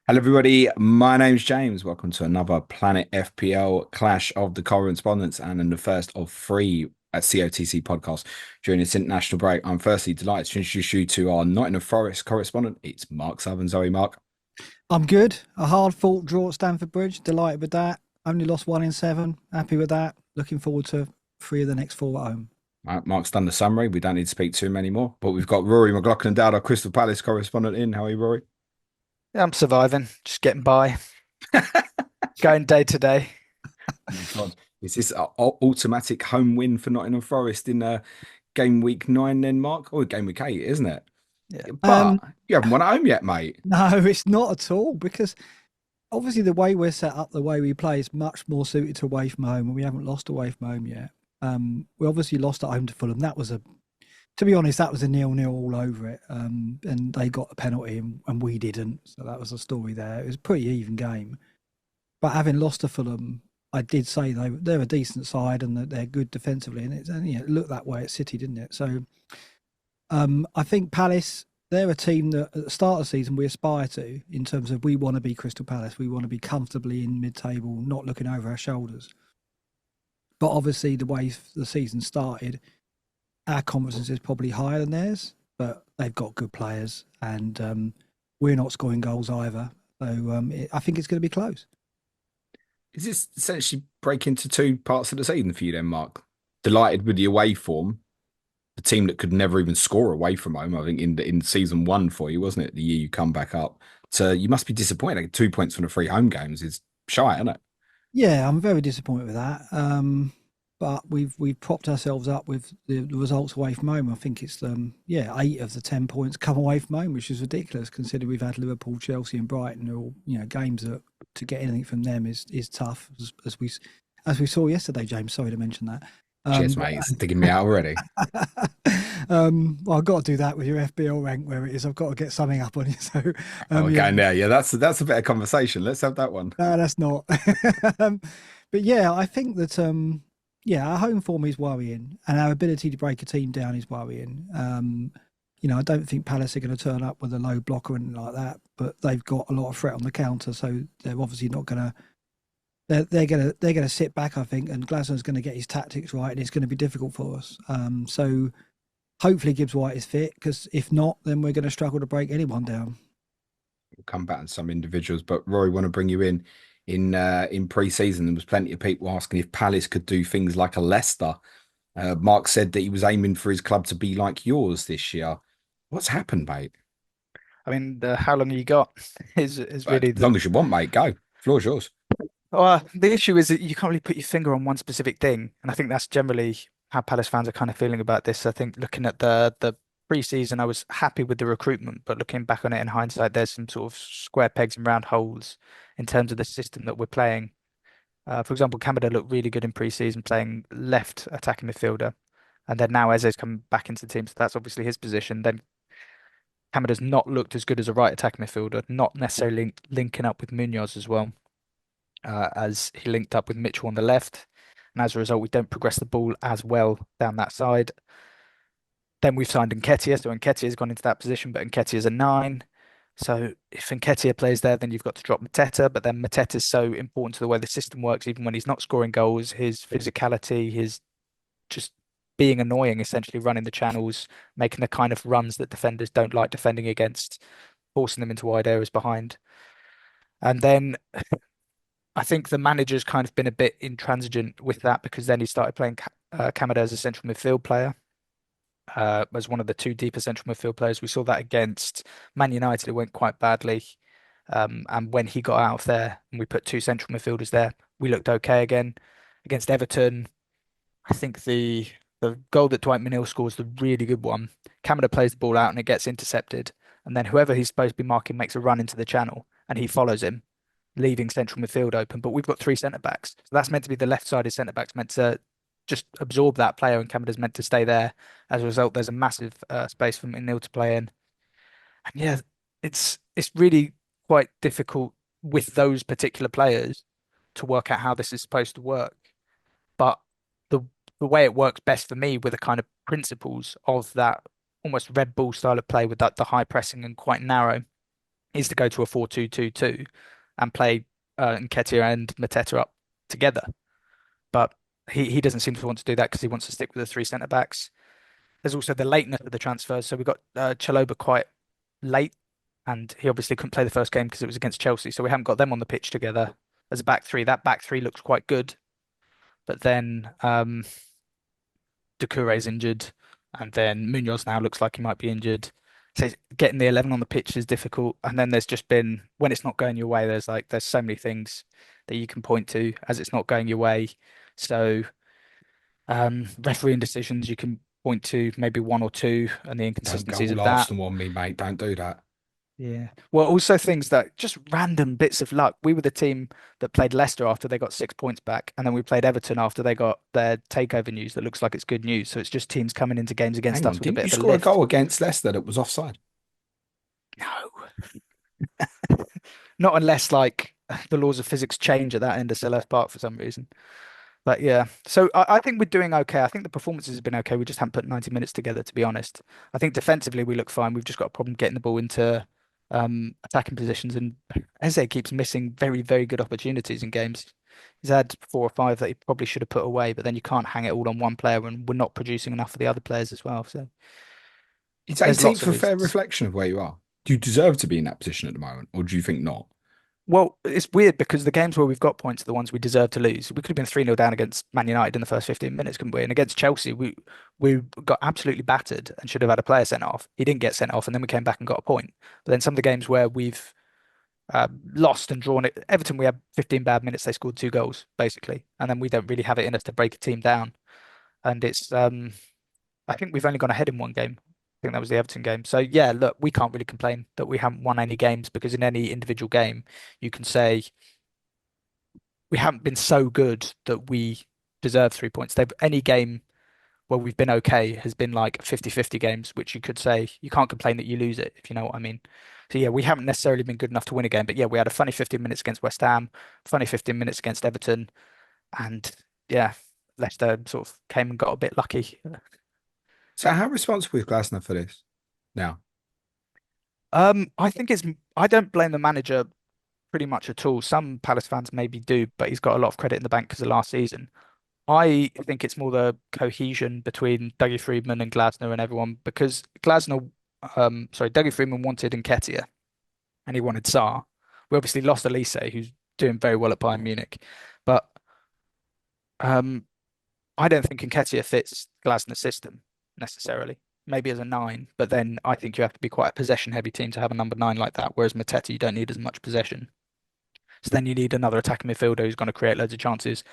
Hello, everybody. My name's James. Welcome to another Planet FPL Clash of the Correspondents and in the first of three at COTC podcast during this international break. I'm firstly delighted to introduce you to our Nottingham Forest correspondent. It's Mark Sutherns. Sorry, Mark. I'm good. A hard-fought draw at Stamford Bridge. Delighted with that. Only lost 1 in 7. Happy with that. Looking forward to three of the next four at home. Mark's done the summary. We don't need to speak to him anymore. But we've got Ruaidhri McLoughlin-Dowd, our Crystal Palace correspondent in. How are you, Rory? Yeah, I'm surviving, just getting by, going day to day. Oh my God. Is this an automatic home win for Nottingham Forest in game week 9 then, Mark? Or game week 8, isn't it? Yeah. But Um, you haven't won at home yet, mate. no, it's not at all because obviously the way we're set up, the way we play is much more suited to away from home, and we haven't lost away from home yet. We obviously lost at home to Fulham. To be honest, that was a 0-0 all over it. And they got a penalty and we didn't. So that was the story there. It was a pretty even game. But having lost to Fulham, I did say they're a decent side and that they're good defensively, and it looked that way at City, didn't it? So I think Palace, they're a team that at the start of the season we aspire to in terms of we want to be Crystal Palace, we want to be comfortably in mid-table, not looking over our shoulders. But obviously, the way the season started, our confidence is probably higher than theirs. But they've got good players, and we're not scoring goals either. So I think it's going to be close. Is this essentially break into two parts of the season for you then, Mark? Delighted with the away form, the team that could never even score away from home, I think, in season one for you, wasn't it? The year you come back up. So you must be disappointed. Like, 2 points from the three home games is shy, isn't it? Yeah, I'm very disappointed with that. But we've propped ourselves up with the results away from home. I think it's 8 of the 10 points come away from home, which is ridiculous considering we've had Liverpool, Chelsea, and Brighton, all games that to get anything from them is tough as we saw yesterday. James, sorry to mention that. Cheers, But mate. It's digging me out already. well, I've got to do that with your FBL rank where it is. I've got to get something up on you. So Oh, yeah, okay, now, yeah, that's a better conversation. Let's have that one. no, that's not. um, but yeah, I think that our home form is worrying, and our ability to break a team down is worrying. I don't think Palace are going to turn up with a low block or anything like that, but they've got a lot of threat on the counter, so they're obviously not going to. They're going to sit back, I think, and Glasner's going to get his tactics right, and it's going to be difficult for us. So hopefully Gibbs White is fit, because if not, then we're going to struggle to break anyone down. We'll come back on some individuals, but Rory, want to bring you in pre-season. There was plenty of people asking if Palace could do things like a Leicester. Mark said that he was aiming for his club to be like yours this year. What's happened, mate? I mean, how long you got is But really as the. long as you want, mate, go. Floor's yours. The issue is that you can't really put your finger on one specific thing, and I think that's generally how Palace fans are kind of feeling about this. I think looking at the pre-season, I was happy with the recruitment, but looking back on it in hindsight, there's some sort of square pegs and round holes in terms of the system that we're playing. For example, Kamada looked really good in pre-season playing left attacking midfielder. And then now Eze's come back into the team, so that's obviously his position. Then Kamada's not looked as good as a right attacking midfielder, not necessarily linking up with Munoz as well, as he linked up with Mitchell on the left. And as a result, we don't progress the ball as well down that side. Then we've signed Nketiah, so Nketiah's gone into that position, but Nketiah's a nine. So if Nketiah plays there, then you've got to drop Mateta, but then Mateta's so important to the way the system works, even when he's not scoring goals, his physicality, his just being annoying, essentially running the channels, making the kind of runs that defenders don't like defending against, forcing them into wide areas behind. And then I think the manager's kind of been a bit intransigent with that because then he started playing Kamada as a central midfield player, as one of the two deeper central midfield players. We saw that against Man United, it went quite badly. And when he got out of there and we put two central midfielders there, we looked okay again. Against Everton, I think the goal that Dwight Manil scores, the really good one. Kamada plays the ball out and it gets intercepted, and then whoever he's supposed to be marking makes a run into the channel, and he follows him, leaving central midfield open. But we've got three centre backs, so that's meant to be the left-sided centre backs meant to just absorb that player, and Kamada's meant to stay there. As a result, there's a massive space for Manil to play in, and yeah, it's really quite difficult with those particular players to work out how this is supposed to work. But the the way it works best for me were the kind of principles of that almost Red Bull style of play with that the high pressing and quite narrow. is to go to a 4-2-2-2 and play Nketiah and Mateta up together. But he doesn't seem to want to do that because he wants to stick with the three centre backs. There's also the lateness of the transfers. So we got Chalobah quite late, and he obviously couldn't play the first game because it was against Chelsea. So we haven't got them on the pitch together as a back three. That back three looks quite good, but then Doucouré's injured, and then Munoz now looks like he might be injured. So getting the 11 on the pitch is difficult. And then there's just been, when it's not going your way, there's so many things that you can point to as it's not going your way. So refereeing decisions, you can point to maybe one or two and the Don't go inconsistencies of all that. Arsenal on me, mate. Don't do that. Yeah. Well, also things that just random bits of luck. We were the team that played Leicester after they got 6 points back, and then we played Everton after they got their takeover news that looks like it's good news. So it's just teams coming into games against Hang on, us with a didn't bit you of a score a lift. goal against Leicester that was offside? No. Not unless like the laws of physics change at that end of Selhurst Park for some reason. But yeah, so I think we're doing okay. I think the performances have been okay. We just haven't put 90 minutes together, to be honest. I think defensively we look fine. We've just got a problem getting the ball into attacking positions, and Eze keeps missing very, very good opportunities in games. He's had 4 or 5 that he probably should have put away, but then you can't hang it all on one player, and we're not producing enough for the other players as well. So Is there's lots 18th of a fair reasons. reflection of where you are? Do you deserve to be in that position at the moment, or do you think not? Well, it's weird because the games where we've got points are the ones we deserve to lose. We could have been 3-0 down against Man United in the first 15 minutes, couldn't we? And against Chelsea, we got absolutely battered and should have had a player sent off. He didn't get sent off, and then we came back and got a point. But then some of the games where we've lost and drawn it, Everton, we had 15 bad minutes. They scored 2 goals, basically. And then we don't really have it in us to break a team down. And it's, I think we've only gone ahead in one game. I think that was the Everton game. So yeah, look, we can't really complain that we haven't won any games because in any individual game, you can say we haven't been so good that we deserve 3 points. Any game where we've been okay has been like 50-50 games, which you could say you can't complain that you lose it, if you know what I mean. So yeah, we haven't necessarily been good enough to win a game, but yeah, we had a funny 15 minutes against West Ham, funny 15 minutes against Everton, and yeah, Leicester sort of came and got a bit lucky. So how responsible is Glasner for this now? I think I don't blame the manager pretty much at all. Some Palace fans maybe do, but he's got a lot of credit in the bank because of last season. I think it's more the cohesion between Dougie Freedman and Glasner and everyone because Dougie Freedman wanted Nketiah and he wanted Sarr. We obviously lost Elise, who's doing very well at Bayern Munich, but um, I don't think Nketiah fits Glasner's system necessarily. Maybe as a nine, but then I think you have to be quite a possession-heavy team to have a number 9 like that. Whereas Mateta, you don't need as much possession. So then you need another attacking midfielder who's going to create loads of chances.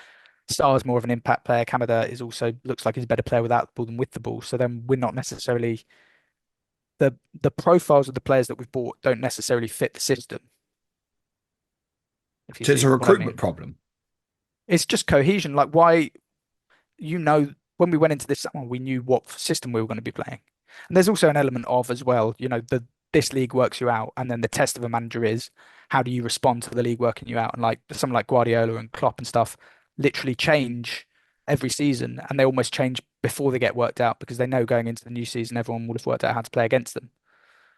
Star is more of an impact player. Kamada is also looks like he's a better player without the ball than with the ball. So then we're not necessarily the profiles of the players that we've bought don't necessarily fit the system. If you So it's see a what I recruitment mean, problem. it's just cohesion. Like why when we went into this summer, we knew what system we were going to be playing. And there's also an element of as well, this league works you out, and then the test of a manager is how do you respond to the league working you out? And like someone like Guardiola and Klopp and stuff literally change every season, and they almost change before they get worked out because they know going into the new season everyone would have worked out how to play against them.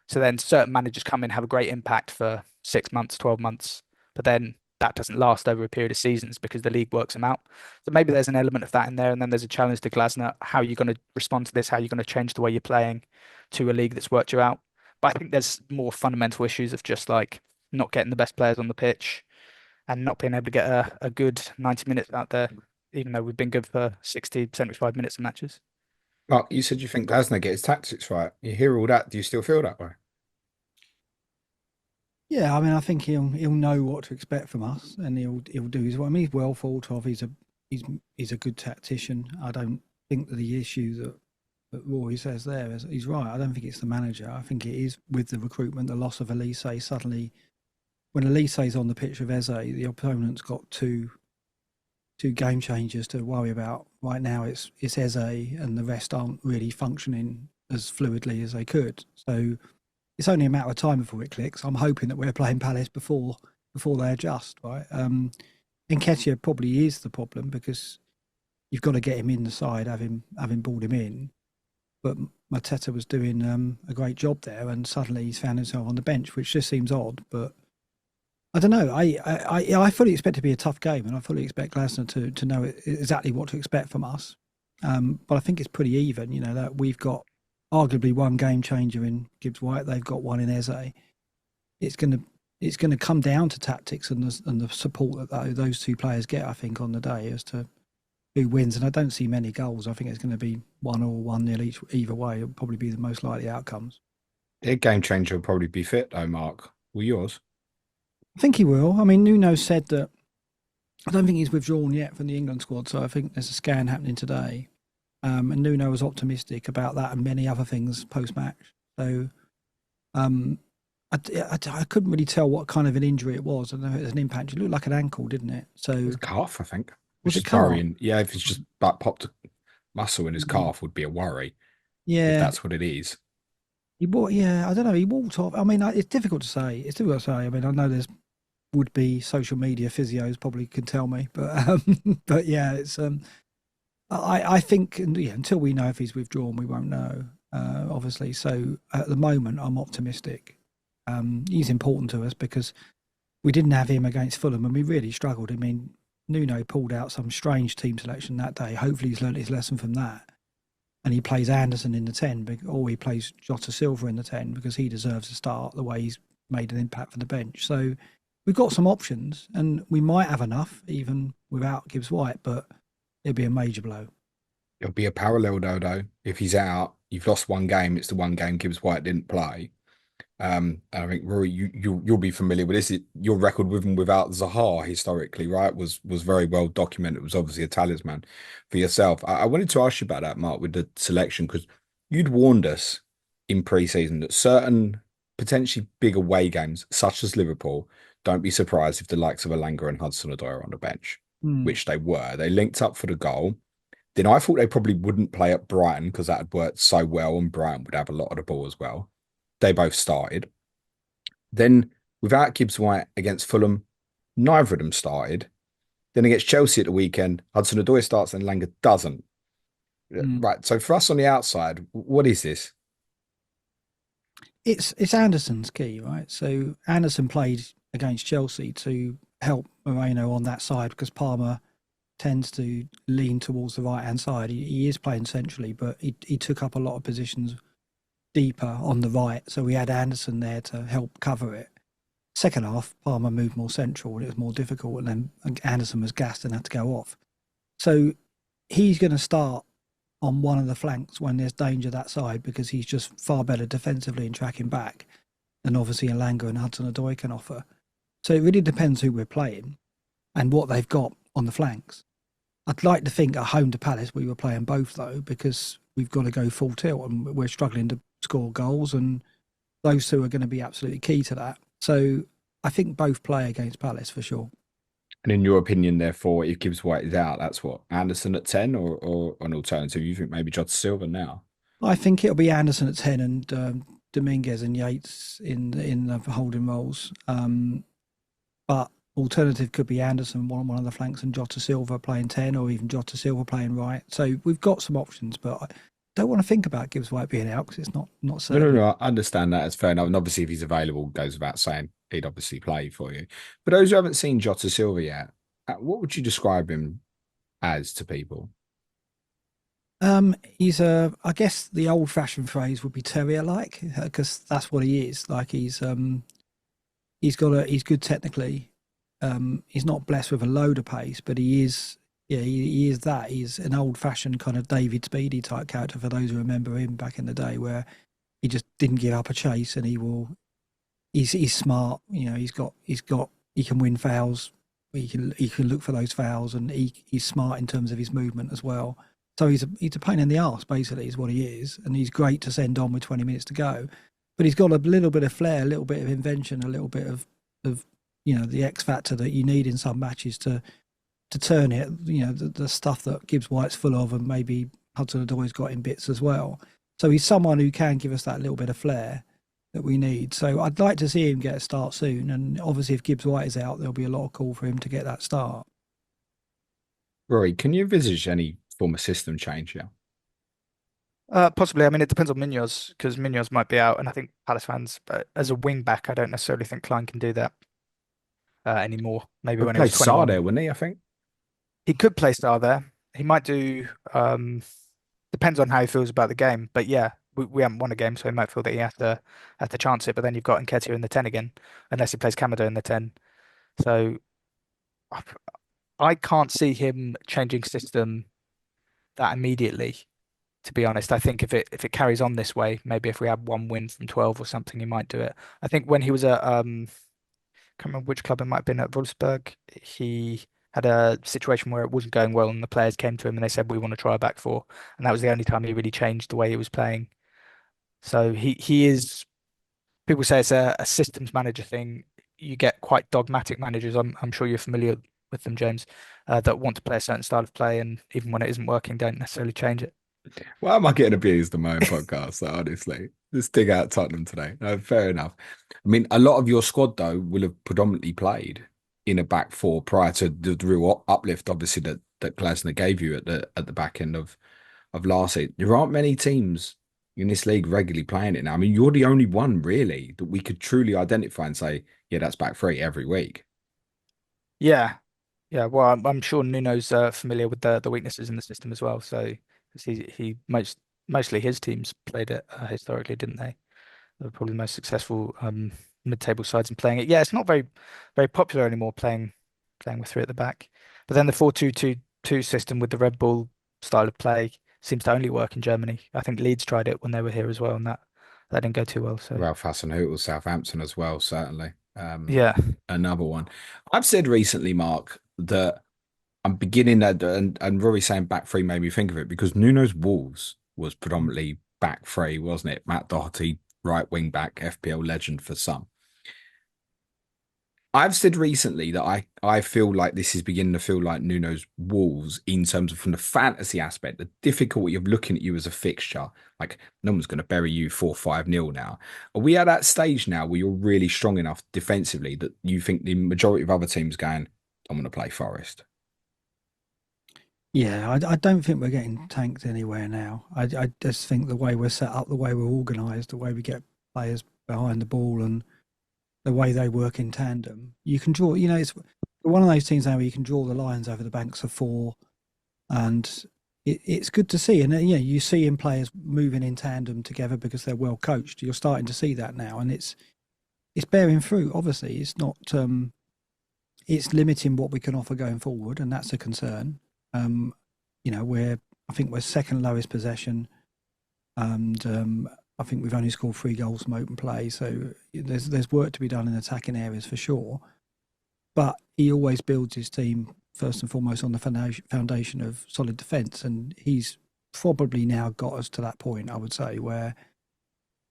So then certain managers come in, have a great impact for 6 months, 12 months, but then that doesn't last over a period of seasons because the league works them out. So maybe there's an element of that in there. And then there's a challenge to Glasner. How are you going to respond to this? How are you going to change the way you're playing to a league that's worked you out? But I think there's more fundamental issues of just like not getting the best players on the pitch and not being able to get a good 90 minutes out there, even though we've been good for 60, 75 minutes of matches. Mark, you said you think Glasner gets his tactics right. You hear all that. Do you still feel that way? Yeah, I mean, I think he'll know what to expect from us, and he'll do his. I mean, he's well thought of. He's a good tactician. I don't think that the issue that Roy says there is he's right. I don't think it's the manager. I think it is with the recruitment, the loss of Elise. Suddenly, when Elise's on the pitch with Eze, the opponent's got two game changers to worry about. Right now, it's Eze, and the rest aren't really functioning as fluidly as they could. So it's only a matter of time before it clicks. I'm hoping that we're playing Palace before they adjust, right? Nketiah probably is the problem because you've got to get him in the side, having brought him in. but Mateta was doing a great job there, and suddenly he's found himself on the bench, which just seems odd. But I don't know. I fully expect it to be a tough game, and I fully expect Glasner to know exactly what to expect from us. But I think it's pretty even. You know that we've got arguably one game changer in Gibbs White. They've got one in Eze. It's gonna come down to tactics and the support that those two players get. I think on the day as to who wins, and I don't see many goals. I think it's going to be 1 or 1-0 either way. It'll probably be the most likely outcomes. Their game changer will probably be fit, though, Mark. Will yours? I think he will. I mean, Nuno said that I don't think he's withdrawn yet from the England squad, so I think there's a scan happening today. And Nuno was optimistic about that and many other things post-match. So I couldn't really tell what kind of an injury it was. I know it was an impact. It looked like an ankle, didn't it? So It was calf, I think. Was Which it is calf? worrying. Yeah, if it's just like popped a muscle in his calf would be a worry. If Yeah, that's what it is. Yeah, I don't know. He walked off. I mean, it's difficult to say. It's difficult to say. I mean, I know there's would be social media physios probably can tell me, but but yeah, it's I think until we know if he's withdrawn, we won't know. Obviously, so at the moment, I'm optimistic. He's important to us because we didn't have him against Fulham, and we really struggled. I mean, Nuno pulled out some strange team selection that day. Hopefully, he's learnt his lesson from that. And he plays Anderson in the 10, or he plays Jota Silva in the 10 because he deserves a start the way he's made an impact for the bench. So we've got some options, and we might have enough even without Gibbs White, but it'll be a major blow. It'll be a parallel, though. If he's out, you've lost one game. It's the one game Gibbs White didn't play. And I think Rory, you'll be familiar with this. Your record with and without Zaha historically, right, was very well documented. It was obviously a talisman for yourself. I wanted to ask you about that, Mark, with the selection, because you'd warned us in pre-season that certain potentially big away games, such as Liverpool, don't be surprised if the likes of Elanga and Hudson-Odoi are on the bench, which they were. They linked up for the goal. Then I thought they probably wouldn't play at Brighton because that had worked so well, and Brighton would have a lot of the ball as well. They both started. Then without Gibbs White against Fulham, neither of them started. Then against Chelsea at the weekend, Hudson-Odoi starts and Langer doesn't. Right. So for us on the outside, what is this? It's Anderson's key, right? So Anderson played against Chelsea to help Moreno on that side because Palmer tends to lean towards the right-hand side. He is playing centrally, but he took up a lot of positions deeper on the right, so we had Anderson there to help cover it. Second half, Palmer moved more central and it was more difficult, and then Anderson was gassed and had to go off. So he's going to start on one of the flanks when there's danger that side because he's just far better defensively in tracking back than obviously Elanga and Hudson-Odoi can offer. So it really depends who we're playing and what they've got on the flanks. I'd like to think at home to Palace we were playing both though, because we've got to go full tilt and we're struggling to score goals, and those two are going to be absolutely key to that. So I think both play against Palace for sure. And in your opinion, therefore, if Gibbs White is out, that's what, Anderson at 10 or an alternative? You think maybe Jota Silva now? I think it'll be Anderson at 10 and Dominguez and Yates in the holding roles. But alternative could be Anderson on one of the flanks and Jota Silva playing 10, or even Jota Silva playing right. So we've got some options, but I don't want to think about Gibbs White being out because it's not certain. No, I understand that. It's fair enough. And obviously, if he's available, goes without saying, he'd obviously play for you. But those who haven't seen Jota Silva yet, what would you describe him as to people? He's I guess the old-fashioned phrase would be terrier-like, because that's what he is. Like he's good technically. He's not blessed with a load of pace, but he is that. He's an old-fashioned kind of David Speedy type character for those who remember him back in the day, where he just didn't give up a chase, and he's smart. You know, he can win fouls. He can look for those fouls, and he's smart in terms of his movement as well. So he's a pain in the arse, basically, is what he is, and he's great to send on with 20 minutes to go. But he's got a little bit of flair, a little bit of invention, a little bit of the X factor that you need in some matches to turn it. You know, the stuff that Gibbs White's full of, and maybe Hudson-Odoi's got in bits as well. So he's someone who can give us that little bit of flair that we need. So I'd like to see him get a start soon. And obviously, if Gibbs White is out, there'll be a lot of call for him to get that start. Rory, can you envisage any form of system change here? Possibly. I mean, it depends on Munoz because Munoz might be out, and I think Palace fans, as a wing back, I don't necessarily think Klein can do that anymore. Maybe But when he was played Sar 21, there, wouldn't he? I think. he could play star there. He might do. Depends on how he feels about the game. But yeah, we haven't won a game, so he might feel that he has to chance it. But then you've got Nketiah in the 10 again, unless he plays Kamada in the 10. So I I can't see him changing system that immediately. To be honest, I think if it carries on this way, maybe if we have one win from 12 or something, he might do it. I think when he was at can't remember which club it might have been at Wolfsburg, he had a situation where it wasn't going well, and the players came to him and they said, "We want to try a back four," and that was the only time he really changed the way he was playing. So he is. People say it's a systems manager thing. You get quite dogmatic managers. I'm sure you're familiar with them, James, that want to play a certain style of play, and even when it isn't working, don't necessarily change it. Why am I getting abused on my own podcast? Like, honestly, just dig out Tottenham today. No, fair enough. I mean, a lot of your squad though will have predominantly played in a back four prior to the real uplift, obviously that Glasner gave you at the back end of last season. There aren't many teams in this league regularly playing it now. I mean, you're the only one really that we could truly identify and say, yeah, that's back three every week. Yeah, yeah. Well, I'm sure Nuno's familiar with the weaknesses in the system as well. So 'cause he mostly his teams played it historically, didn't they? They were probably the most successful mid-table sides in playing it. Yeah, it's not very popular anymore playing with three at the back. But then the 4-2-2-2 system with the Red Bull style of play seems to only work in Germany. I think Leeds tried it when they were here as well, and that didn't go too well. So Ralph Hasenhüttl, Southampton as well, certainly. yeah, Another one. I've said recently, Mark, that I'm beginning that, and Rory saying back three made me think of it because Nuno's Wolves was predominantly back three, wasn't it? Matt Doherty, right wing back, FPL legend for some. I've said recently that I feel like this is beginning to feel like Nuno's Wolves in terms of from the fantasy aspect, the difficulty of looking at you as a fixture. Like no one's going to bury you 4-5-0 now. Are we at that stage now where you're really strong enough defensively that you think the majority of other teams going, I'm going to play Forest? Yeah, I don't think we're getting tanked anywhere now. I just think the way we're set up, the way we're organised, the way we get players behind the ball, and the way they work in tandem, you can draw. You know, it's one of those teams now where you can draw the lines over the banks of four, and it's good to see. And yeah, you see in players moving in tandem together because they're well coached. You're starting to see that now, and it's bearing fruit. Obviously, it's not. It's limiting what we can offer going forward, and that's a concern. You know, I think we're second lowest possession, and I think we've only scored 3 goals from open play. So there's work to be done in attacking areas for sure. But he always builds his team first and foremost on the foundation of solid defence, and he's probably now got us to that point. I would say where,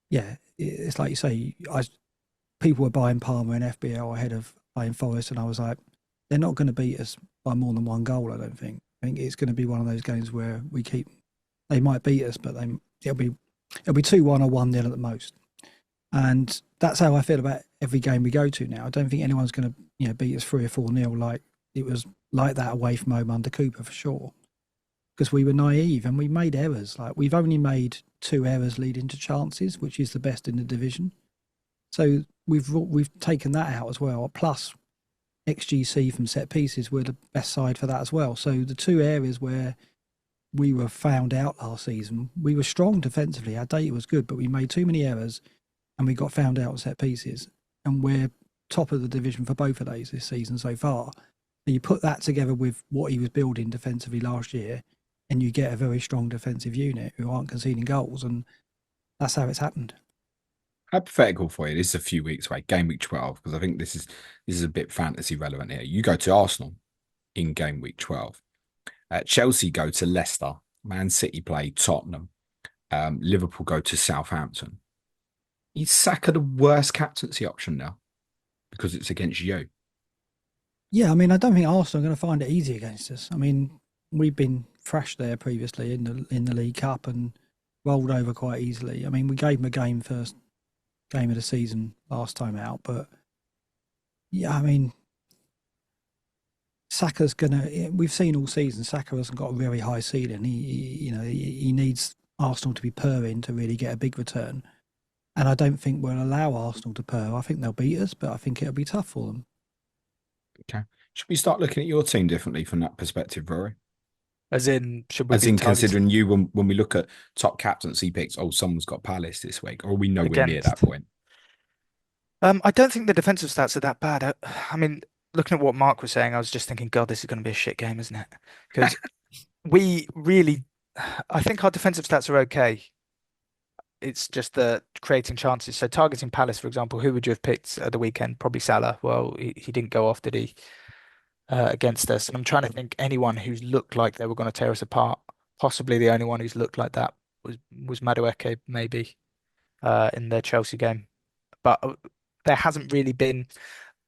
yeah, it's like you say, people were buying Palmer in FBL ahead of playing Forest, and I was like, they're not going to beat us by more than 1 goal. I don't think. I think it's going to be one of those games where they might beat us, but it'll be 2-1 or 1-0 at the most. And that's how I feel about every game we go to now. I don't think anyone's going to beat us 3 or 4-0 like it was like that away from home under Cooper for sure. Because we were naive and we made errors. Like we've only made 2 errors leading to chances, which is the best in the division. So we've taken that out as well. Plus XGC from set pieces, we're the best side for that as well. So the 2 areas where we were found out last season, we were strong defensively. Our data was good, but we made too many errors and we got found out set pieces. And we're top of the division for both of those this season so far. And you put that together with what he was building defensively last year, and you get a very strong defensive unit who aren't conceding goals. And that's how it's happened. Hypothetical for you. This is a few weeks away, game week 12, because I think this is a bit fantasy relevant here. You go to Arsenal in game week 12. Chelsea go to Leicester. Man City play Tottenham. Liverpool go to Southampton. Is Saka the worst captaincy option now because it's against you? Yeah, I mean, I don't think Arsenal are going to find it easy against us. I mean, we've been thrashed there previously in the League Cup and rolled over quite easily. I mean, we gave them a game first game of the season last time out, but yeah, I mean, Saka's gonna. We've seen all season Saka hasn't got a very high ceiling. He needs Arsenal to be purring to really get a big return. And I don't think we'll allow Arsenal to purr. I think they'll beat us, but I think it'll be tough for them. Okay. Should we start looking at your team differently from that perspective, Rory? As in, should we As be in targeting considering you when we look at top captaincy picks, oh, someone's got Palace this week, or are we nowhere near that against? point? I don't think the defensive stats are that bad. I mean, looking at what Mark was saying, I was just thinking, God, this is going to be a shit game, isn't it? Because we really, I think our defensive stats are okay. It's just the creating chances. So targeting Palace, for example, who would you have picked at the weekend? Probably Salah. Well, he didn't go off, did he, against us? And I'm trying to think anyone who's looked like they were going to tear us apart. Possibly the only one who's looked like that was Madueke, maybe, in the Chelsea game. But there hasn't really been,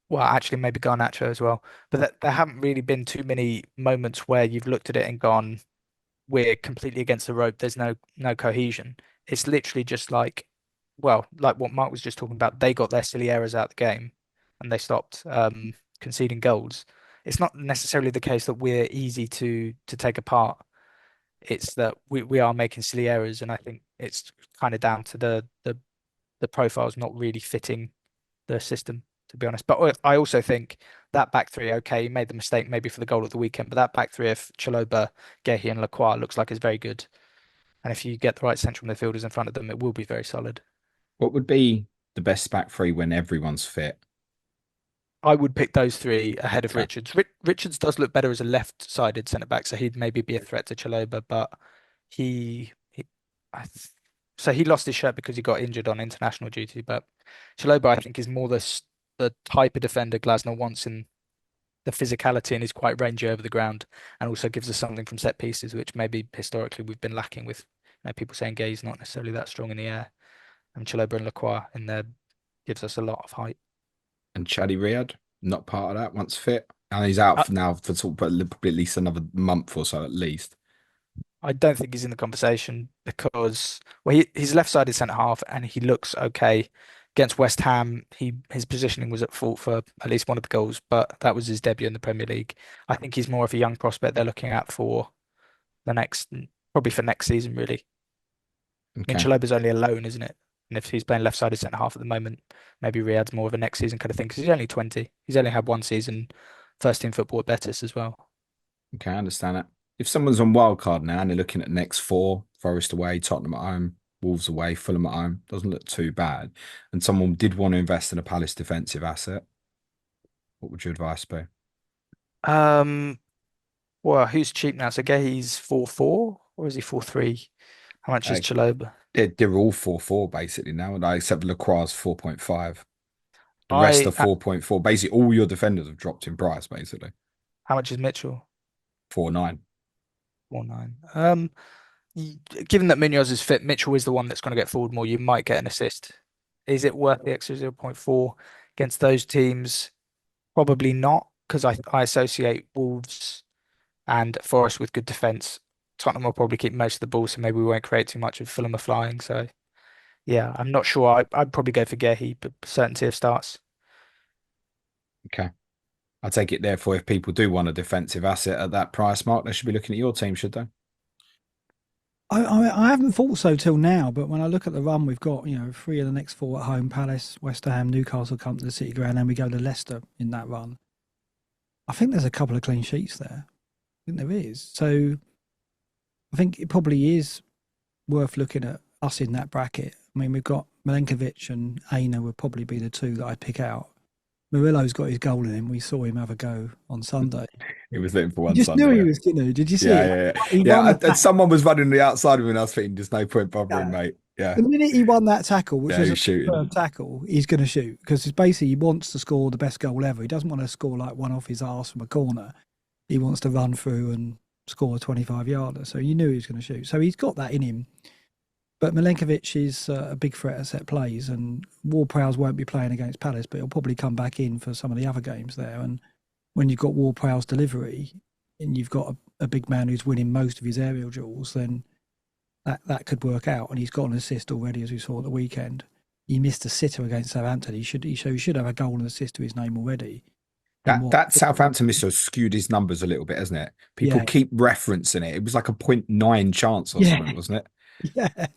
well, actually maybe Garnacho as well. But there haven't really been too many moments where you've looked at it and gone, we're completely against the rope. There's no cohesion. It's literally just like, well, like what Mark was just talking about. They got their silly errors out of the game, and they stopped conceding goals. It's not necessarily the case that we're easy to take apart. It's that we are making silly errors, and I think it's kind of down to the profiles not really fitting the system, to be honest. But I also think that back three, okay, he made the mistake maybe for the goal of the weekend, but that back three of Chalobah, Gehi, and Lacroix looks like it's very good. And if you get the right central midfielders in front of them, it will be very solid. What would be the best back three when everyone's fit? I would pick those three ahead of Okay. Richards. Richards does look better as a left-sided centre back, so he'd maybe be a threat to Chalobah, but he I th so he lost his shirt because he got injured on international duty. But Chalobah, I think, is more the type of defender Glasner wants in the physicality and is quite rangy over the ground, and also gives us something from set pieces, which maybe historically we've been lacking with. People saying Gay's not necessarily that strong in the air, and Chalobah and Lacroix in there gives us a lot of height. And Chaddy Riyad, not part of that once fit. And he's out I, for now for sort of at least another month or so at least. I don't think he's in the conversation because well, he's left-sided centre half and he looks okay. Against West Ham, his positioning was at fault for at least one of the goals, but that was his debut in the Premier League. I think he's more of a young prospect they're looking at for the next, probably for next season, really. I mean, Okay. Chalobah's only a loan, isn't it? And if he's playing left-sided centre half at the moment, maybe Riyad's more of a next season kind of thing because he's only 20. He's only had one season first team football at Betis as well. Okay, I understand that. If someone's on wild card now and they're looking at next four, Forest away, Tottenham at home, Wolves away, Fulham at home, doesn't look too bad. And someone did want to invest in a Palace defensive asset, what would your advice be? Um, well, who's cheap now? So Gay's 4-4 or is he 4-3? How much is Uh, Chalobah? they're all 4-4 basically now, except Lacroix's 4.5. The rest I are 4.4. Basically, all your defenders have dropped in price, basically. How much is Mitchell? 4.9. 4-9. Given that Munoz is fit, Mitchell is the one that's going to get forward more. You might get an assist. Is it worth the extra 0.4 against those teams? Probably not, because I associate Wolves and Forest with good defense. Tottenham will probably keep most of the ball, so maybe we won't create too much if Fulham are flying. So yeah, I'm not sure. I'd probably go for Gehi, but certainty of starts. Okay. I take it, therefore, if people do want a defensive asset at that price mark, they should be looking at your team, should they? I haven't thought so till now, but when I look at the run we've got, three of the next four at home: Palace, West Ham, Newcastle come to the City Ground, and we go to Leicester in that run. I think there's a couple of clean sheets there. I think there is. So I think it probably is worth looking at us in that bracket. I mean, we've got Milenkovic and Aina would probably be the two that I'd pick out. Murillo's got his goal in him. We saw him have a go on Sunday. He was looking for You one just knew Sunday. he Yeah, was, did you see yeah, it? yeah. He Yeah, won and someone was running the outside of him, and I was thinking, there's no point bothering, that. mate. Yeah, The minute he won that tackle, which yeah, was a he's shooting. superb tackle, he's going to shoot because it's basically he wants to score the best goal ever. He doesn't want to score like one off his arse from a corner. He wants to run through and score a 25-yarder. So you knew he was going to shoot. So he's got that in him. But Milenkovic is a big threat at set plays, and Ward-Prowse won't be playing against Palace, but he'll probably come back in for some of the other games there. And when you've got Ward-Prowse delivery and you've got a big man who's winning most of his aerial duels, then that could work out. And he's got an assist already, as we saw at the weekend. He missed a sitter against Southampton. He should have a goal and assist to his name already. That Southampton miss has skewed his numbers a little bit, hasn't it? People Yeah, keep referencing it. It was like a .9 chance or yeah. something, wasn't it? Yeah.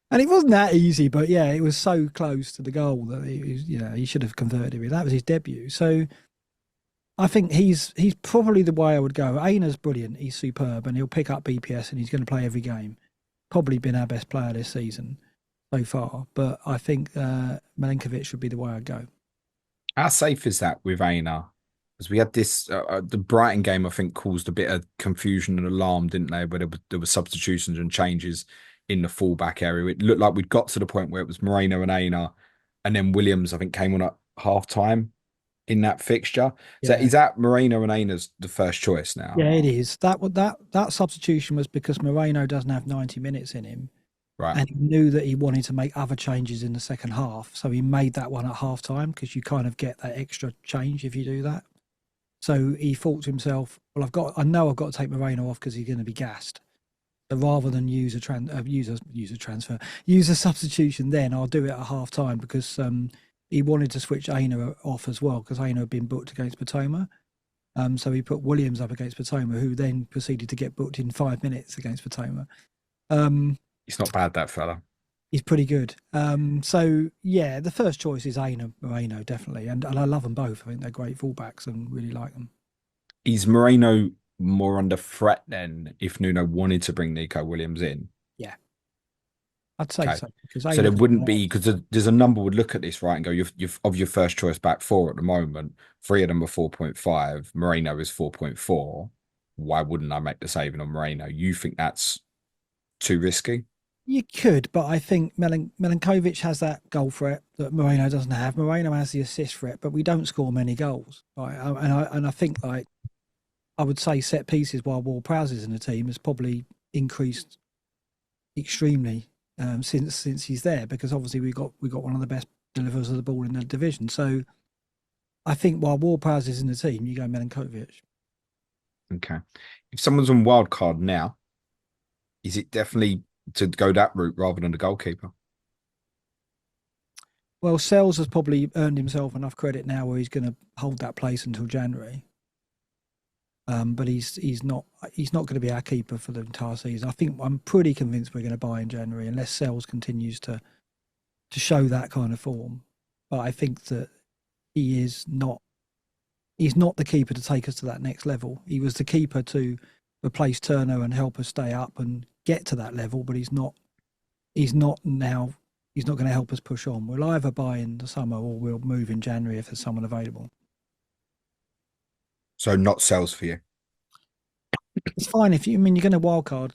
And it wasn't that easy, but yeah, it was so close to the goal that he should have converted it. That was his debut. So I think he's probably the way I would go. Aina's brilliant. He's superb and he'll pick up BPS and he's going to play every game. Probably been our best player this season so far. But I think Milenkovic should be the way I'd go. How safe is that with Aina? Because we had this, the Brighton game, I think, caused a bit of confusion and alarm, didn't they? Where there were substitutions and changes in the fullback area. It looked like we'd got to the point where it was Moreno and Aina, and then Williams, I think, came on at half time in that fixture. So Yeah. is that Moreno and Aina's the first choice now? Yeah, it is. That substitution was because Moreno doesn't have 90 minutes in him. Right. And he knew that he wanted to make other changes in the second half. So he made that one at half time because you kind of get that extra change if you do that. So he thought to himself, well, I know I've got to take Moreno off because he's going to be gassed. So rather than use a substitution, then I'll do it at half time because he wanted to switch Aina off as well because Aina had been booked against Patoma. So he put Williams up against Patoma, who then proceeded to get booked in 5 minutes against Patoma. It's not bad, that fella. He's pretty good. So yeah, the first choice is Aina Moreno, definitely, and I love them both. I think they're great fullbacks and really like them. Is Moreno more under threat then if Nuno wanted to bring Nico Williams in? Yeah, I'd say Okay. so because So there Aina. wouldn't be, because there's a number would look at this, right, and go, you've of your first choice back four at the moment, three of them are 4.5. Moreno is 4.4. Why wouldn't I make the saving on Moreno? You think that's too risky? You could, but I think Milenkovic has that goal threat that Moreno doesn't have. Moreno has the assist threat, but we don't score many goals. Right? And I think like I would say set pieces while Ward-Prowse in the team has probably increased extremely since he's there because obviously we got one of the best deliverers of the ball in the division. So I think while Ward-Prowse is in the team, you go Milenkovic. Okay. If someone's on wild card now, is it definitely to go that route rather than the goalkeeper? Well, Sells has probably earned himself enough credit now where he's going to hold that place until January. But he's not going to be our keeper for the entire season. I'm pretty convinced we're going to buy in January unless Sells continues to show that kind of form. But I think that he's not the keeper to take us to that next level. He was the keeper to replace Turner and help us stay up and get to that level, but he's not now. He's not going to help us push on. We'll either buy in the summer or we'll move in January if there's someone available. So not sales for you. It's fine if you're going to wild card,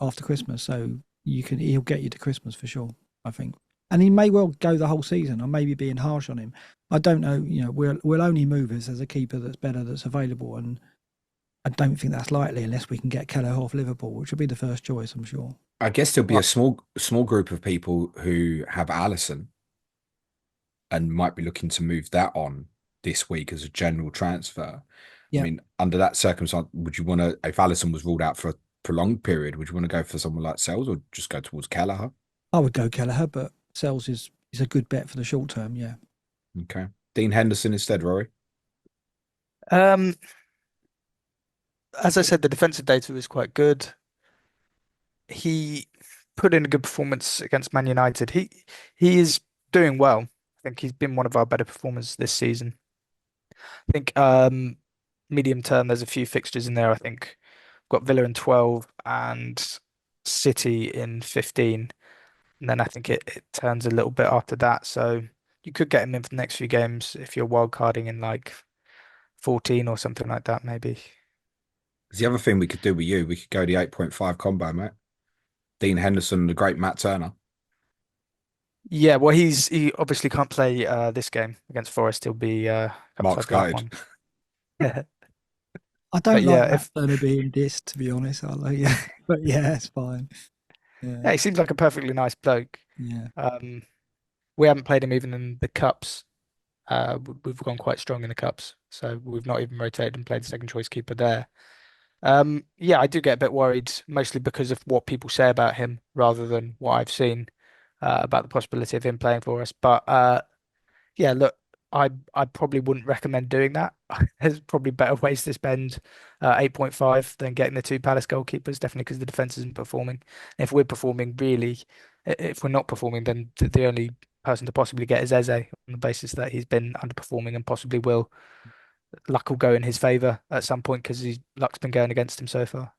after Christmas, so he'll get you to Christmas for sure, I think. And he may well go the whole season. I may be being harsh on him. I don't know. We'll only move if there's a keeper that's better that's available, and I don't think that's likely unless we can get Keller off Liverpool, which will be the first choice, I'm sure. I guess there'll be a small group of people who have Allison and might be looking to move that on this week as a general transfer. Yeah. I mean, under that circumstance, would you want to, if Allison was ruled out for a prolonged period, would you want to go for someone like Sells or just go towards Kelleher? I would go Kelleher, but Sells is a good bet for the short term, yeah. Okay. Dean Henderson instead, Rory? As I said, the defensive data was quite good. He put in a good performance against Man United. He is doing well. I think he's been one of our better performers this season. I think medium term, there's a few fixtures in there. I think we've got Villa in 12 and City in 15. And then I think it turns a little bit after that. So you could get him in for the next few games if you're wild carding in like 14 or something like that, maybe. The other thing we could do with you, we could go the 8.5 combo, mate. Dean Henderson, the great Matt Turner. Yeah, well, he obviously can't play this game against Forest. He'll be Mark's for that guide. one. Yeah, I don't but like yeah, Matt Turner being dissed, to be honest. But yeah, it's fine. yeah, he seems like a perfectly nice bloke. Yeah. We haven't played him even in the cups. We've gone quite strong in the cups, so we've not even rotated and played the second choice keeper there. Yeah, I do get a bit worried, mostly because of what people say about him rather than what I've seen about the possibility of him playing for us. But yeah, look, I probably wouldn't recommend doing that. There's probably better ways to spend 8.5 than getting the two Palace goalkeepers, definitely because the defense isn't performing. If we're performing, really, if we're not performing, then the only person to possibly get is Eze on the basis that he's been underperforming and possibly will. Luck will go in his favour at some point because his luck's been going against him so far.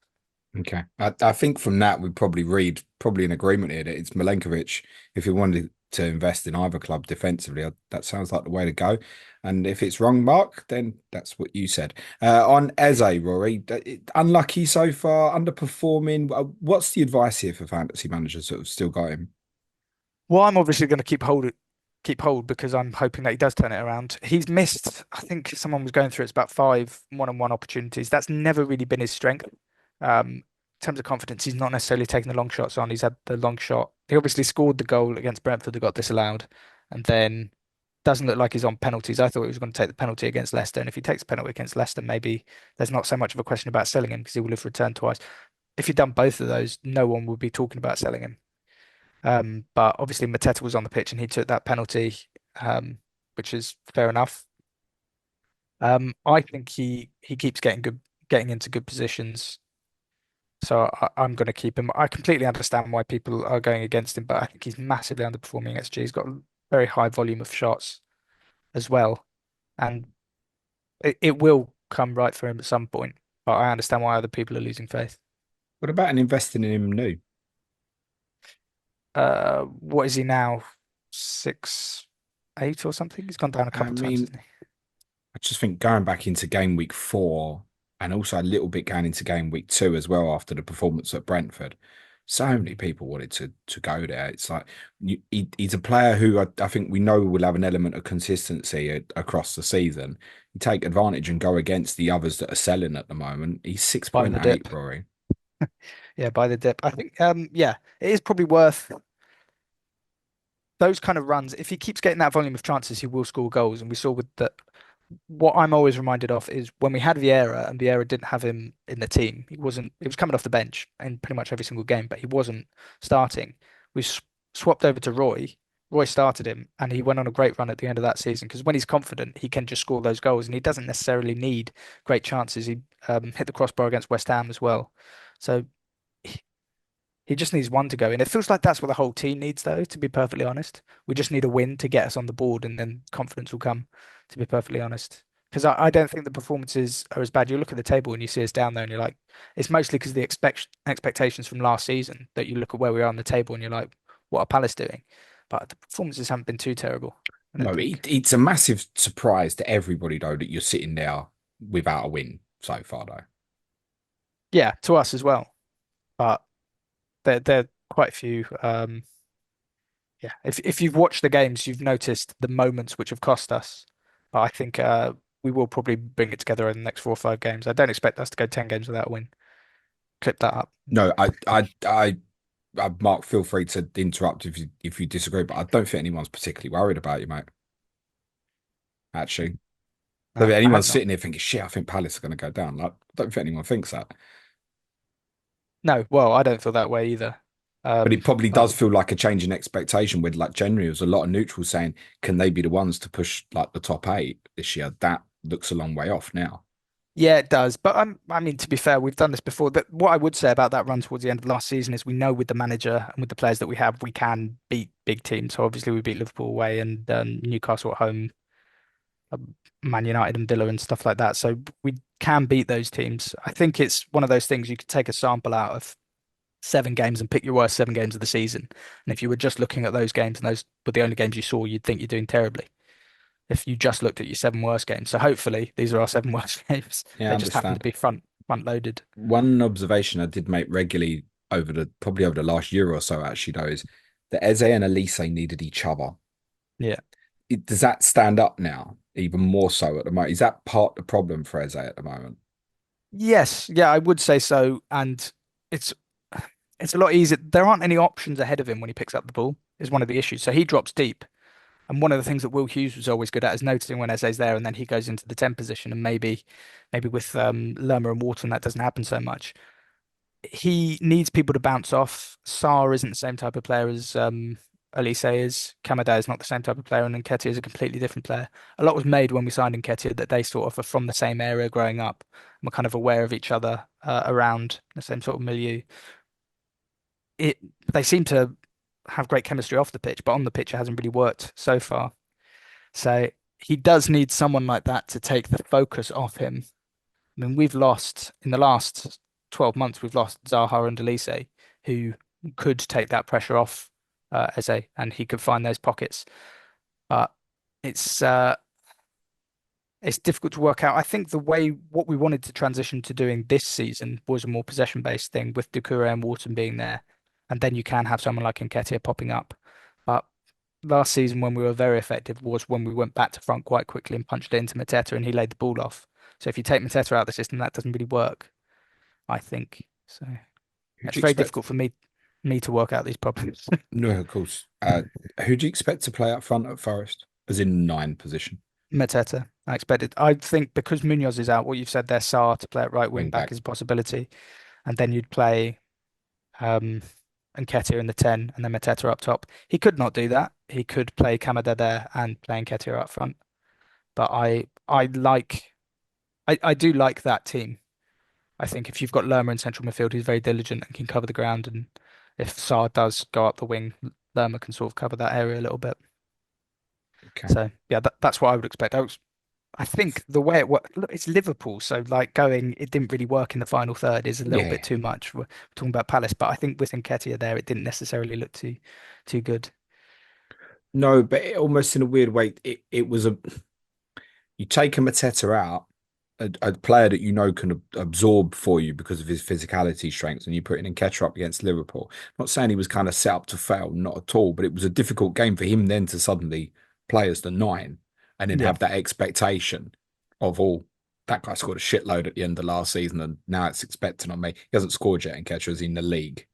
Okay. I think from that we probably read probably an agreement here that it's Milenkovic. If you wanted to invest in either club defensively, that sounds like the way to go. And if it's wrong, Mark, then that's what you said. On Eze, Rory, unlucky so far, underperforming. What's the advice here for fantasy managers that have still got him? Well, I'm obviously going to keep hold because I'm hoping that he does turn it around. He's missed, I think someone was going through it's about five one-on-one opportunities. That's never really been his strength. In terms of confidence, he's not necessarily taking the long shots on. He's had the long shot. He obviously scored the goal against Brentford that got disallowed, and then doesn't look like he's on penalties. I thought he was going to take the penalty against Leicester, and if he takes a penalty against Leicester, maybe there's not so much of a question about selling him because he will have returned twice. If he'd done both of those, no one would be talking about selling him. But obviously Mateta was on the pitch and he took that penalty, which is fair enough. I think he keeps getting into good positions, so I'm going to keep him. I completely understand why people are going against him, but I think he's massively underperforming XG. He's got a very high volume of shots as well, and it will come right for him at some point. But I understand why other people are losing faith. What about an investing in him new? What is he now? 6'8" or something? He's gone down a I couple of times, mean, hasn't he? I just think going back into game week 4 and also a little bit going into game week 2 as well after the performance at Brentford, so many people wanted to go there. It's like he's a player who I think we know will have an element of consistency across the season. You take advantage and go against the others that are selling at the moment. He's Buy the 6.8, dip. Rory. Yeah, buy the dip. I think yeah, it is probably worth those kind of runs. If he keeps getting that volume of chances, he will score goals. And we saw with that what I'm always reminded of is when we had Vieira and Vieira didn't have him in the team. He was coming off the bench in pretty much every single game, but he wasn't starting. We swapped over to Roy. Roy started him and he went on a great run at the end of that season because when he's confident, he can just score those goals and he doesn't necessarily need great chances. He hit the crossbar against West Ham as well. So he just needs one to go in. It feels like that's what the whole team needs, though, to be perfectly honest. We just need a win to get us on the board, and then confidence will come, to be perfectly honest. Because I don't think the performances are as bad. You look at the table and you see us down there, and you're like, it's mostly because the expectations from last season that you look at where we are on the table and you're like, what are Palace doing? But the performances haven't been too terrible, I No, don't think. it's a massive surprise to everybody though that you're sitting there without a win so far though. Yeah, to us as well. But there are quite a few. Yeah, if you've watched the games, you've noticed the moments which have cost us. But I think we will probably bring it together in the next 4 or 5 games. I don't expect us to go 10 games without a win. Clip that up. No, Mark, feel free to interrupt if you disagree, but I don't think anyone's particularly worried about you, mate. Actually, I don't think I hope anyone's not. sitting there thinking, "Shit, I think Palace are going to go down." Like, I don't think anyone thinks that. No, well, I don't feel that way either. But it probably But does feel like a change in expectation with like generally there's a lot of neutrals saying, can they be the ones to push like the top 8 this year? That looks a long way off now. yeah, it does. But I mean, to be fair, we've done this before. That what I would say about that run towards the end of last season is we know with the manager and with the players that we have, we can beat big teams. So obviously we beat Liverpool away and Newcastle at home, Man United and Villa and stuff like that. So we can beat those teams. I think it's one of those things you could take a sample out of 7 games and pick your worst 7 games of the season. And if you were just looking at those games and those were the only games you saw, you'd think you're doing terribly. If you just looked at your 7 worst games. So hopefully these are our 7 worst games. Yeah, I They just happen to understand. be front loaded. One observation I did make regularly probably over the last year or so actually though is that Eze and Elise needed each other. Yeah. Does that stand up now even more so at the moment? Is that part of the problem for Eze at the moment? Yes, yeah, I would say so. And it's it's a lot easier. There aren't any options ahead of him when he picks up the ball, is one of the issues. So he drops deep. And one of the things that Will Hughes was always good at is noticing when Eze's there and then he goes into the 10 position. And maybe with Lerma and Wharton, that doesn't happen so much. He needs people to bounce off. Sarr isn't the same type of player as Elise is. Kamada is not the same type of player, and Nketiah is a completely different player. A lot was made when we signed Nketiah that they sort of are from the same area growing up and were kind of aware of each other around the same sort of milieu. It They seem to have great chemistry off the pitch, but on the pitch it hasn't really worked so far. So he does need someone like that to take the focus off him. I mean, we've lost in the last 12 months, we've lost Zaha and Elise, who could take that pressure off Eze, and he could find those pockets. But it's uh, it's difficult to work out. I think the way what we wanted to transition to doing this season was a more possession-based thing with Doucouré and Wharton being there, and then you can have someone like Nketiah popping up. But last season, when we were very effective, was when we went back to front quite quickly and punched it into Mateta, and he laid the ball off. So if you take Mateta out of the system, that doesn't really work, I think. So Who do it's you very expect? difficult for me to work out these problems. No, of course. Who do you expect to play up front at Forest, as in nine position, Mateta, I expected. I think because Munoz is out, what you've said there, Sarr to play at right wing wing back back? is a possibility, and then you'd play um Nketiah in the 10 and then Mateta up top. He could not do that. He could play Kamada there and play Nketiah up front. But I do like that team. I think if you've got Lerma in central midfield, he's very diligent and can cover the ground, and if Sarr does go up the wing, Lerma can sort of cover that area a little bit. Okay. So yeah, that's what I would expect. I think the way it worked, look, it's Liverpool, so like going, it didn't really work in the final third is a little Yeah. bit too much. We're talking about Palace, but I think with Nketiah there, it didn't necessarily look too good. No, but almost in a weird way, it was a you take a Mateta out, a player that you know can absorb for you because of his physicality strengths, and you put in Nketiah up against Liverpool. I'm not saying he was kind of set up to fail, not at all, but it was a difficult game for him then to suddenly play as the nine and then Yeah. have that expectation of all that guy scored a shitload at the end of last season, and now it's expected on me. He hasn't scored yet. Nketiah is in the league.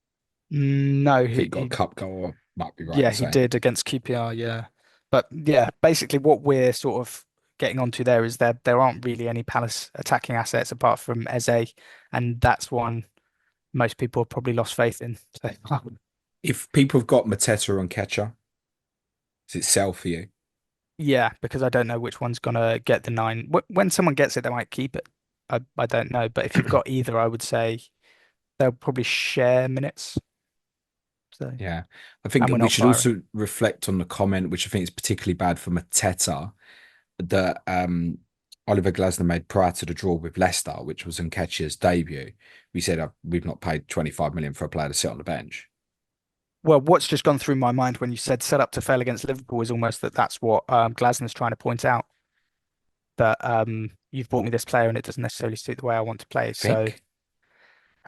No, I think he got a cup goal. Might be right yeah, in he saying. did against QPR, yeah. But yeah, basically what we're sort of getting onto there is there aren't really any Palace attacking assets apart from Eze, and that's one most people have probably lost faith in. So If people have got Mateta and Nketiah, does it sell for you? yeah, because I don't know which one's gonna get the nine. When someone gets it, they might keep it. I don't know, but if you've got either, I would say they'll probably share minutes. So, Yeah, I think and we're we not should firing. also reflect on the comment, which I think is particularly bad for Mateta, that Oliver Glasner made prior to the draw with Leicester, which was Nketiah's debut. We said we've not paid 25 million for a player to sit on the bench. Well, what's just gone through my mind when you said set up to fail against Liverpool is almost that's what Glasner's trying to point out, that you've bought me this player and it doesn't necessarily suit the way I want to play. So, Think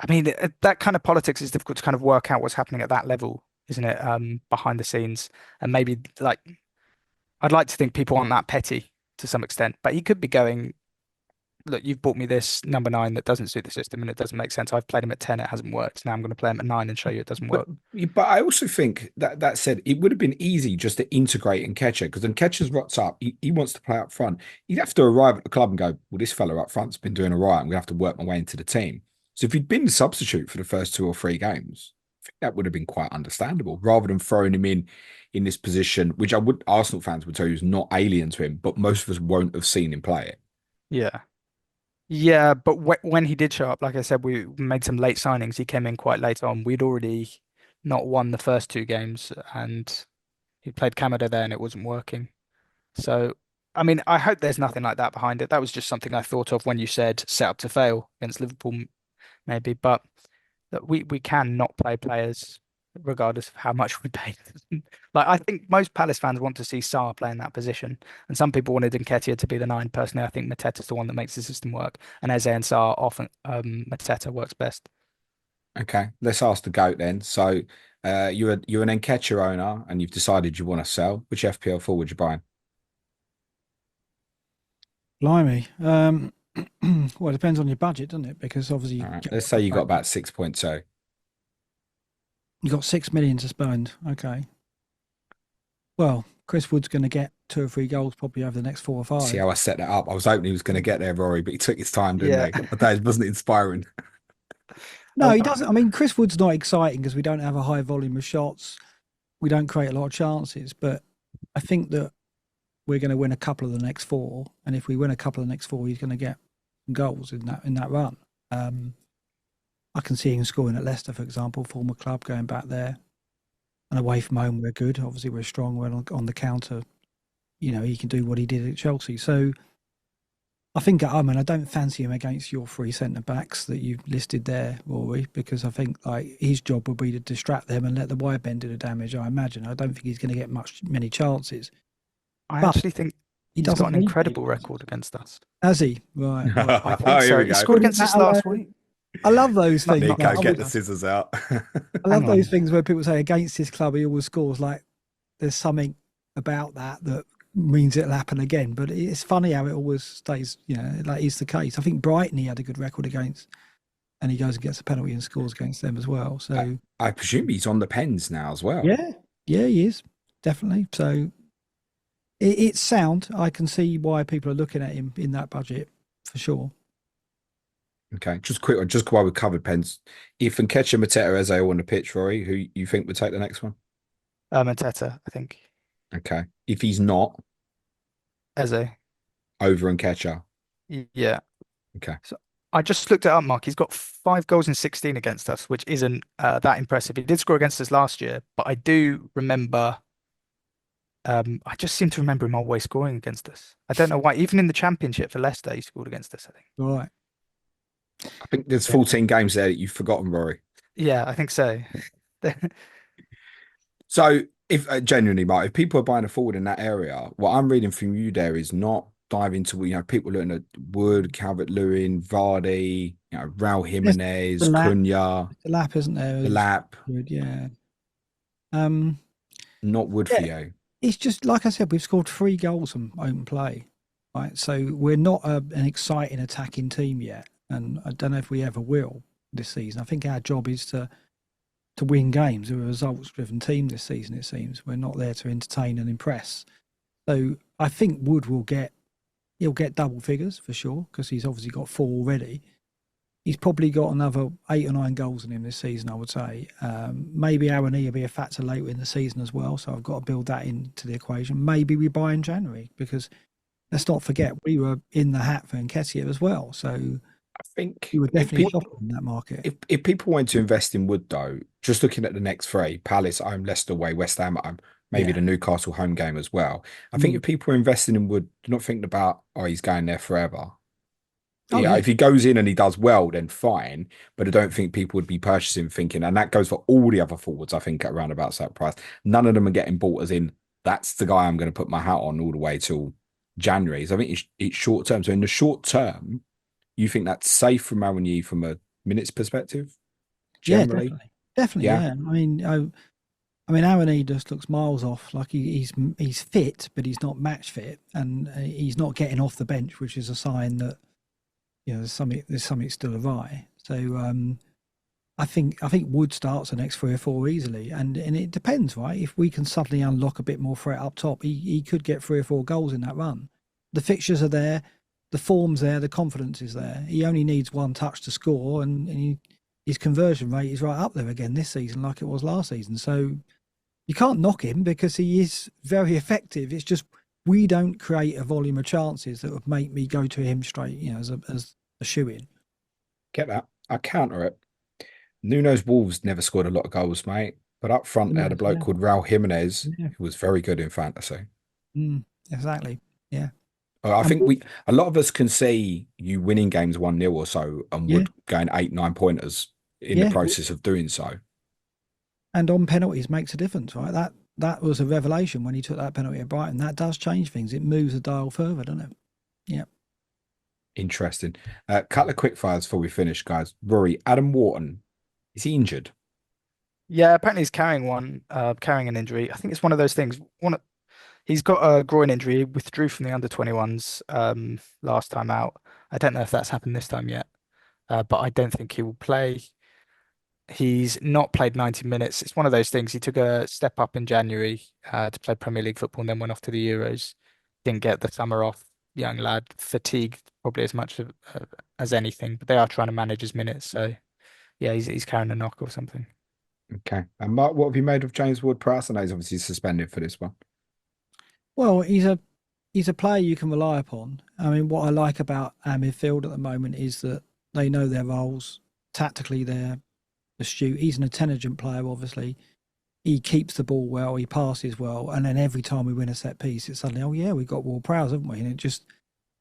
I mean, that kind of politics is difficult to kind of work out what's happening at that level, isn't it? Behind the scenes, and maybe like I'd like to think people aren't that petty to some extent, but he could be going, look, you've bought me this number nine that doesn't suit the system and it doesn't make sense. I've played him at 10, it hasn't worked. Now I'm going to play him at nine and show you it doesn't But work. but I also think that said, it would have been easy just to integrate Nketiah because Nketiah's rocks up. He wants to play up front. He'd have to arrive at the club and go, well, this fella up front's been doing all right. I'm gonna have to work my way into the team. So if he'd been the substitute for the first two or three games, I think that would have been quite understandable rather than throwing him in this position, which I would Arsenal fans would tell you is not alien to him, but most of us won't have seen him play it. Yeah. Yeah, but when he did show up, like I said, we made some late signings. He came in quite late on. We'd already not won the first two games, and he played Kamada there, and it wasn't working. So, I mean, I hope there's nothing like that behind it. That was just something I thought of when you said set up to fail against Liverpool, maybe. But that we can not play players regardless of how much we pay them. Like I think most Palace fans want to see Sarr play in that position, and some people wanted Nketiah to be the nine. Personally, I think Mateta's the one that makes the system work, and Eze and Sarr often Mateta works best. Okay, let's ask the goat then. So, you're an Nketiah owner and you've decided you want to sell. Which FPL forward you buying? Blimey. Well, it depends on your budget, doesn't it? Because obviously All right, let's say you got about 6.2. you got 6 million to spend. Okay. Well, Chris Wood's going to get 2 or 3 goals probably over the next 4 or 5. See how I set that up? I was hoping he was going to get there, Rory, but he took his time, didn't Yeah. he? I thought it wasn't inspiring. No, he doesn't. I mean, Chris Wood's not exciting because we don't have a high volume of shots. we don't create a lot of chances, but I think that we're going to win a couple of the next four, and if we win a couple of the next four, he's going to get goals in that run. I can see him scoring at Leicester, for example, former club, going back there. And away from home, we're good. Obviously, we're strong. We're on the counter. You know, he can do what he did at Chelsea. So I think, I mean, I don't fancy him against your three centre backs that you've listed there, Rory, because I think like his job would be to distract them and let the wide men do the damage. I imagine. I don't think he's going to get many chances, I but actually think he he's got doesn't an need many incredible chances. record against us. Has he? Right, right. I Oh, think here so. we He go. scored Wouldn't against that us last alone? week. I love those things. Not Nico, last get week. the scissors out. I love Hang those on. things where people say against his club he always scores. Like there's something about that means it'll happen again. But it's funny how it always stays, you know, like is the case. I think Brighton he had a good record against, and he goes and gets a penalty and scores against them as well. I, So I presume he's on the pens now as well. yeah, yeah, he is definitely. So it's sound. I can see why people are looking at him in that budget for sure. Okay, just quick one, just while we covered pens. If Nketiah, Mateta, Eze all on the pitch, Rory, who you think would take the next one? Mateta, I think. Okay. If he's not, Eze. over Nketiah. Yeah. Okay. So I just looked it up, Mark. He's got 5 goals in 16 against us, which isn't that impressive. He did score against us last year, but I do remember. I just seem to remember him always scoring against us. I don't know why. Even in the Championship for Leicester, he scored against us, I think. Right. I think there's Yeah. 14 games there that you've forgotten, Rory. Yeah, I think so. So, if genuinely, Mark, if people are buying a forward in that area, what I'm reading from you there is not dive into, people looking at Wood, Calvert-Lewin, Vardy, Raul There's the Jimenez, lap, Cunha, the lap, isn't there? the Who's Lap, good, yeah. Um, not Wood for yeah, you. it's just like I said, we've scored 3 goals from open play, right? So we're not an exciting attacking team yet, and I don't know if we ever will this season. I think our job is to win games. We're a results-driven team this season. It seems we're not there to entertain and impress. So I think Wood he'll get double figures for sure because he's obviously got 4 already. He's probably got another 8 or 9 goals in him this season, I would say. Maybe Aaron will be a factor later in the season as well, so I've got to build that into the equation. Maybe we buy in January because let's not forget we were in the hat for Nketiah as well, so I think we were if definitely people shopping in that market. if people want to invest in Wood though, just looking at the next three, Palace at home, Leicester away, West Ham at home, maybe Yeah. the Newcastle home game as well. I think Mm. if people are investing in Wood, they're not thinking about, oh, he's going there forever. Oh Yeah, yeah, if he goes in and he does well, then fine. But I don't think people would be purchasing thinking, and that goes for all the other forwards, I think, at around about that price. None of them are getting bought as in, that's the guy I'm going to put my hat on all the way till January. So I think it's short term. So in the short term, you think that's safe from Marigny from a minutes perspective, yeah, generally? definitely, Yeah. yeah. I mean, Aaron just looks miles off. Like he's fit, but he's not match fit, and he's not getting off the bench, which is a sign that there's something still awry. So I think Wood starts the next 3 or 4 easily, and it depends, right? If we can suddenly unlock a bit more threat up top, he could get 3 or 4 goals in that run. The fixtures are there, the form's there, the confidence is there. He only needs one touch to score, and his conversion rate is right up there again this season, like it was last season. So you can't knock him because he is very effective. It's just we don't create a volume of chances that would make me go to him straight, as a shoe in. Get that. I counter it. Nuno's Wolves never scored a lot of goals, mate. But up front, they had a bloke Yeah, called Raul Jimenez, yeah. who was very good in fantasy. Exactly. Yeah. I And think a lot of us can see you winning games 1-0 or so and yeah, Wood going 8, 9 pointers in the yeah. process of doing so. And on penalties makes a difference, right? That was a revelation when he took that penalty at Brighton. That does change things. It moves the dial further, doesn't it? Yeah. Interesting. Couple of quick fires before we finish, guys. Rory, Adam Wharton, is he injured? Yeah, apparently he's carrying an injury. I think it's one of those things. He's got a groin injury, withdrew from the under 21s last time out. I don't know if that's happened this time yet, but I don't think he will play. He's not played 90 minutes. It's one of those things. He took a step up in January to play Premier League football and then went off to the Euros. Didn't get the summer off. Young lad, fatigued probably as much as anything, but they are trying to manage his minutes. So yeah, he's carrying a knock or something. Okay. And Mark, what have you made of James Ward-Prowse? I know he's obviously suspended for this one. Well, he's a player you can rely upon. I mean, what I like about our midfield at the moment is that they know their roles. Tactically, they're astute. He's an intelligent player, obviously. He keeps the ball well, he passes well, and then every time we win a set piece, it's suddenly, oh yeah, we've got Ward-Prowse, haven't we? And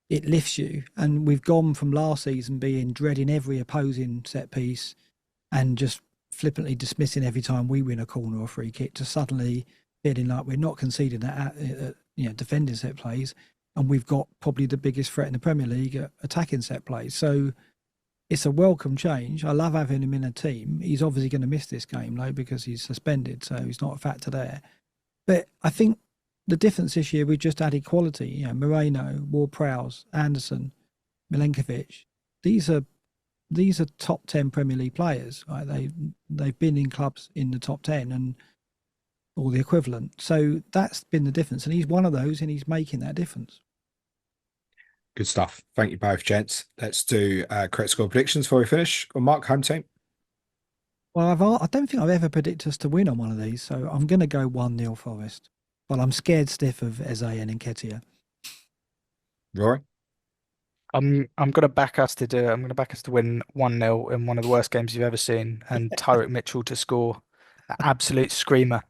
it lifts you. And we've gone from last season being dreading every opposing set piece and just flippantly dismissing every time we win a corner or free kick to suddenly feeling like we're not conceding defending set plays, and we've got probably the biggest threat in the Premier League at attacking set plays. So it's a welcome change. I love having him in a team. He's obviously going to miss this game though because he's suspended, so he's not a factor there. But I think the difference this year, we just added quality. You know, Moreno, Ward-Prowse, Anderson, Milenkovic. These are top 10 Premier League players. Right? They've been in clubs in the top 10 and or the equivalent. So that's been the difference, and he's one of those, and he's making that difference. Good stuff. Thank you both, gents. Let's do correct score predictions before we finish. Well, Mark, home team. Well, I don't think I've ever predicted us to win on one of these, so I'm going to go 1-0 Forest. But I'm scared stiff of Eze and Nketiah. Rory? I'm gonna back us to do it. I'm gonna back us to win 1-0 in one of the worst games you've ever seen, and Tyrick Mitchell to score an absolute screamer.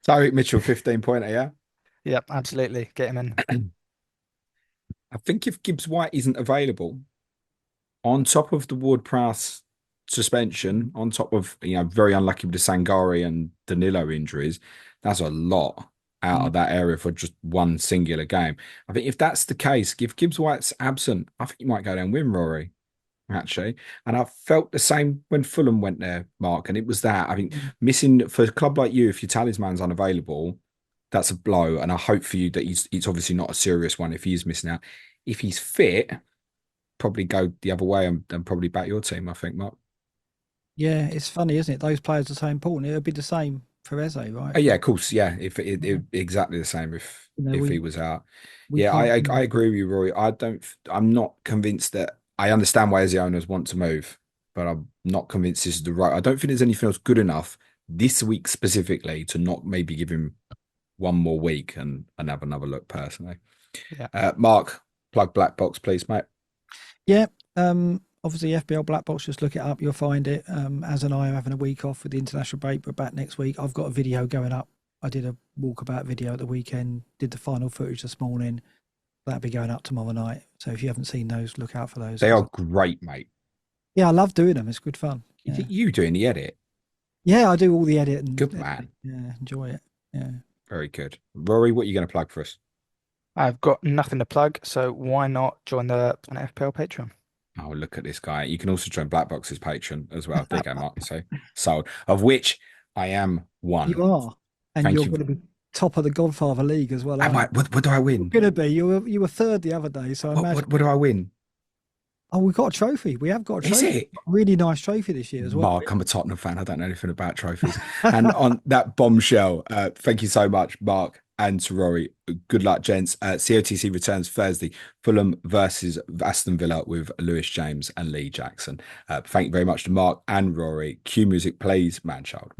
Tyreek Mitchell, 15-pointer, yeah? Yep, absolutely. Get him in. I think if Gibbs White isn't available, on top of the Ward-Prowse suspension, on top of, very unlucky with the Sangari and Danilo injuries, that's a lot out of that area for just one singular game. I think if that's the case, if Gibbs White's absent, I think you might go down and win, Rory, actually. And I felt the same when Fulham went there, Mark, and it was that. I think missing for a club like you, if your talisman's unavailable, that's a blow. And I hope for you that it's obviously not a serious one if he's missing out. If he's fit, probably go the other way and probably back your team, I think, Mark. Yeah, it's funny, isn't it? Those players are so important. It would be the same for Eze, right? Oh, yeah, of course. Yeah, if it exactly the same if he was out. We Yeah, can't. I agree with you, Rory. I'm not convinced that I understand why the owners want to move, but I'm not convinced this is the right. I don't think there's anything else good enough this week specifically to not maybe give him one more week and have another look personally. Yeah. Mark, plug Black Box, please, mate. Yeah. Obviously, FPL Black Box, just look it up. You'll find it. As and I are having a week off with the international break. We're back next week. I've got a video going up. I did a walkabout video at the weekend, did the final footage this morning. That'll be going up tomorrow night. So if you haven't seen those, look out for those. They are great, mate. Yeah, I love doing them. It's good fun. Is it you doing the edit? Yeah, I do all the edit. And good man. Yeah, enjoy it. Yeah. Very good. Rory, what are you going to plug for us? I've got nothing to plug, so why not join the Planet FPL Patreon? Oh, look at this guy. You can also join Black Box's Patreon as well. There you go, Mark. So sold. Of which I am one. You are. And Thank you're you. going to be top of the Godfather League as well. What do I win? You're going to be. You were third the other day. So what do I win? Oh, we've got a trophy. We have got a trophy. Is it? Really nice trophy this year as well. Mark, I'm a Tottenham fan. I don't know anything about trophies. And on that bombshell, thank you so much, Mark and to Rory. Good luck, gents. COTC returns Thursday. Fulham versus Aston Villa with Lewis James and Lee Jackson. Thank you very much to Mark and Rory. Cue music, please, man child.